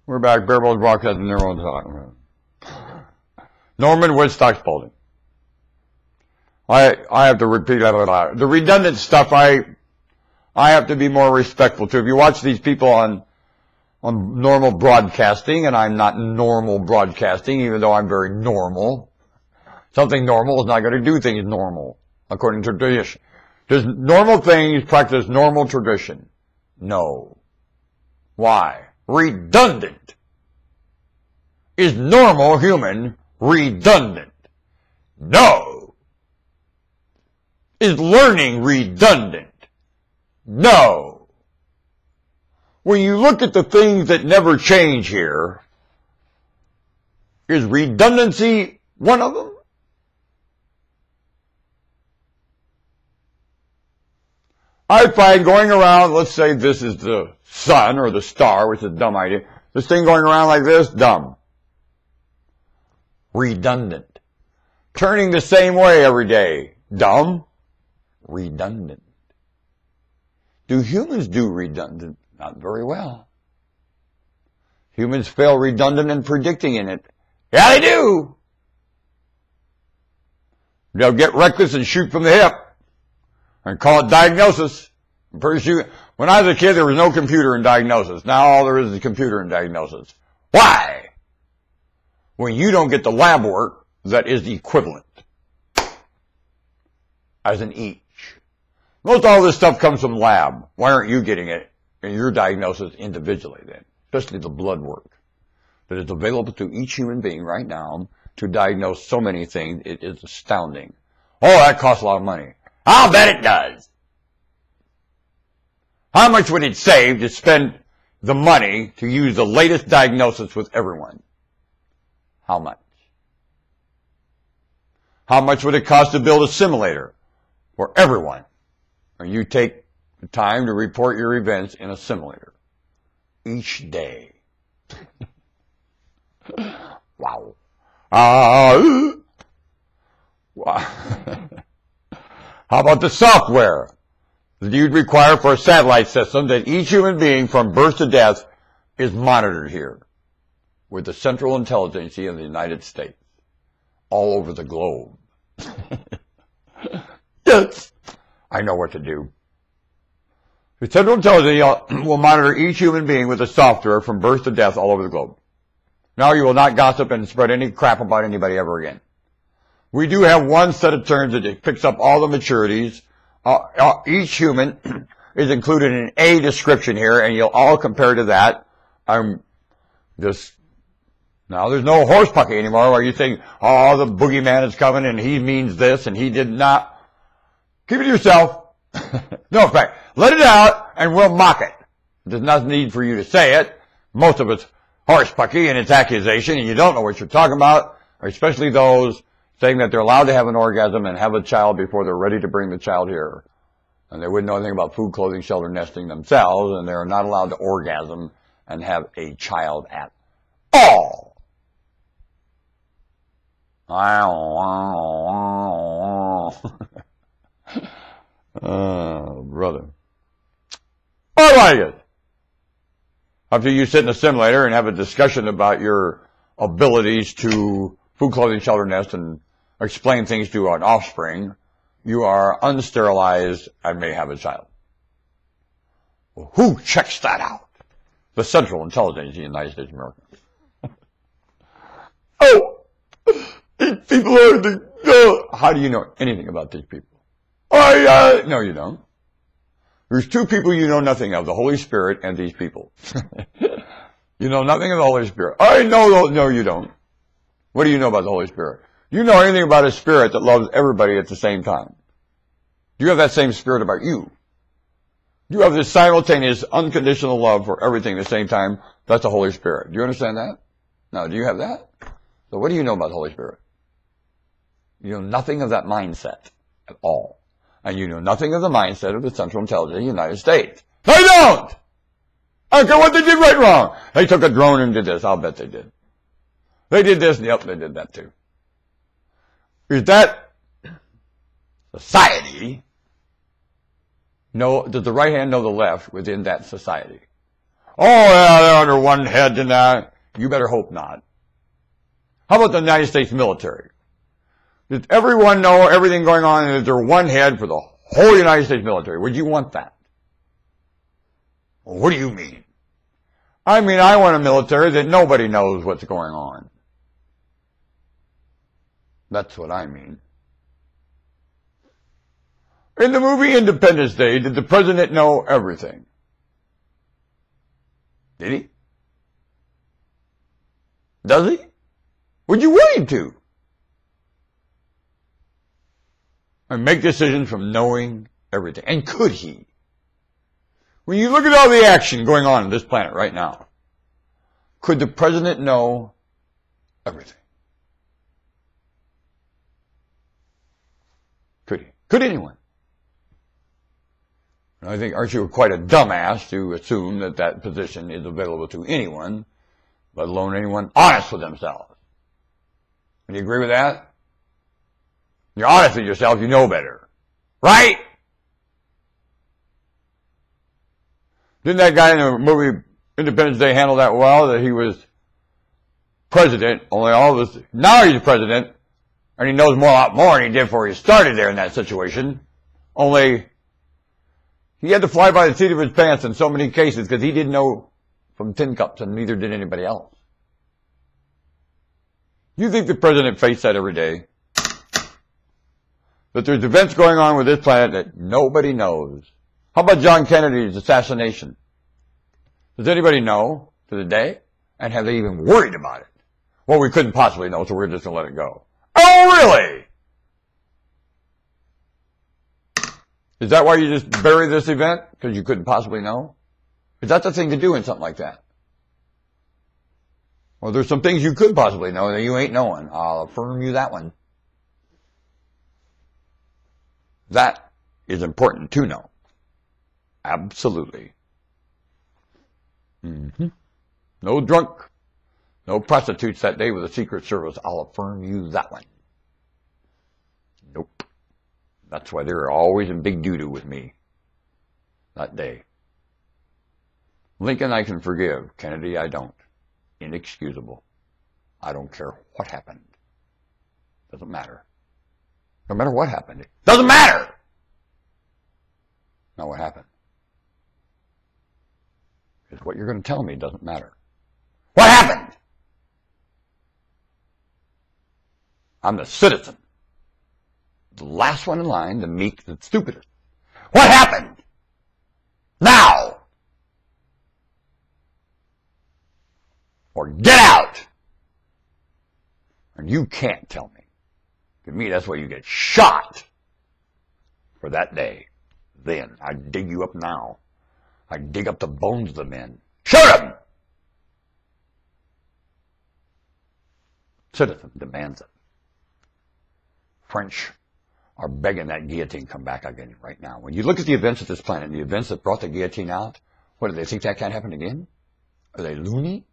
We're back. Barebones broadcasting their own time. Norman Woodstock Spalding. I have to repeat that a lot. The redundant stuff I have to be more respectful to. If you watch these people on normal broadcasting, and I'm not normal broadcasting, even though I'm very normal. Something normal is not going to do things normal, according to tradition. Does normal things practice normal tradition? No. Why? Redundant. Is normal human redundant? No. Is learning redundant? No. When you look at the things that never change here, is redundancy one of them? I find going around, let's say this is the sun or the star, which is a dumb idea. This thing going around like this, dumb. Redundant. Turning the same way every day, dumb. Redundant. Do humans do redundant? Not very well. Humans fail redundant in predicting in it. Yeah, they do. They'll get reckless and shoot from the hip and call it diagnosis. When I was a kid, there was no computer in diagnosis. Now all there is a computer in diagnosis. Why? When you don't get the lab work that is equivalent as in each. Most all this stuff comes from lab. Why aren't you getting it in your diagnosis individually then? Especially the blood work that is available to each human being right now to diagnose so many things. It is astounding. Oh, that costs a lot of money. I'll bet it does. How much would it save to spend the money to use the latest diagnosis with everyone? How much? How much would it cost to build a simulator for everyone? Or you take the time to report your events in a simulator each day. Wow. Wow. How about the software that you'd require for a satellite system that each human being from birth to death is monitored here with the Central Intelligence of the United States all over the globe? Yes, I know what to do. The Central Intelligence will monitor each human being with the software from birth to death all over the globe. Now you will not gossip and spread any crap about anybody ever again. We do have one set of terms that picks up all the maturities. Each human is included in a description here, and you'll all compare to that. Now there's no horse pucky anymore where you think, oh, the boogeyman is coming and he means this and he did not. Keep it to yourself. No effect. Let it out and we'll mock it. There's no need for you to say it. Most of it's horse pucky and it's accusation and you don't know what you're talking about, especially those saying that they're allowed to have an orgasm and have a child before they're ready to bring the child here. And they wouldn't know anything about food, clothing, shelter, nesting themselves, and they're not allowed to orgasm and have a child at all. Oh, brother. I like it. After you sit in a simulator and have a discussion about your abilities to food, clothing, shelter, nest, and explain things to an offspring, you are unsterilized and may have a child. Well, who checks that out? The Central Intelligence of the United States of America. Oh, these people are how do you know anything about these people? No, you don't. There's two people you know nothing of, the Holy Spirit and these people. You know nothing of the Holy Spirit. No, you don't. What do you know about the Holy Spirit? You know anything about a spirit that loves everybody at the same time? Do you have that same spirit about you? You have this simultaneous, unconditional love for everything at the same time. That's the Holy Spirit. Do you understand that? No, do you have that? So what do you know about the Holy Spirit? You know nothing of that mindset at all. And you know nothing of the mindset of the Central Intelligence of the United States. They don't! I don't care what they did right or wrong. They took a drone and did this. I'll bet they did. They did this, and yep, they did that too. Is that society? No, does the right hand know the left within that society? Oh, yeah, they're under one head and that. You better hope not. How about the United States military? Does everyone know everything going on and is there one head for the whole United States military? Would you want that? Well, what do you mean? I mean, I want a military that nobody knows what's going on. That's what I mean. In the movie Independence Day, did the president know everything? Did he? Does he? Would you want him to? And make decisions from knowing everything. And could he? When you look at all the action going on on this planet right now, could the president know everything? Could he? Could anyone? And I think, aren't you quite a dumbass to assume that that position is available to anyone, let alone anyone honest with themselves? Do you agree with that? You're honest with yourself, you know better. Right? Didn't that guy in the movie Independence Day handle that well, that he was president, only all of us, now he's president, and he knows a lot more than he did before he started there in that situation, only he had to fly by the seat of his pants in so many cases because he didn't know from tin cups, and neither did anybody else. You think the president faced that every day? That there's events going on with this planet that nobody knows. How about John Kennedy's assassination? Does anybody know to the day? And have they even worried about it? Well, we couldn't possibly know, so we're just going to let it go. Oh, really? Is that why you just bury this event? Because you couldn't possibly know? Is that the thing to do in something like that? Well, there's some things you could possibly know that you ain't knowing. I'll affirm you that one. That is important to know. Absolutely. No drunk, no prostitutes that day with the Secret Service. I'll affirm you that one. Nope. That's why they were always in big doo-doo with me that day. Lincoln I can forgive. Kennedy I don't. Inexcusable. I don't care what happened. Doesn't matter. No matter what happened. It doesn't matter! Now what happened? Because what you're going to tell me doesn't matter. What happened? I'm the citizen. The last one in line, the meek, the stupidest. What happened? Now! Or get out! And you can't tell me. To me, that's why you get shot for that day. Then, I'd dig you up now. I'd dig up the bones of the men. Shoot them! Citizen demands it. French are begging that guillotine come back again right now. When you look at the events of this planet, the events that brought the guillotine out, what, do they think that can't happen again? Are they loony?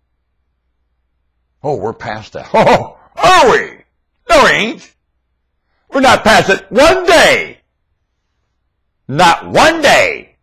Oh, we're past that. Oh, are we? No, we ain't. We're not past it one day. Not one day.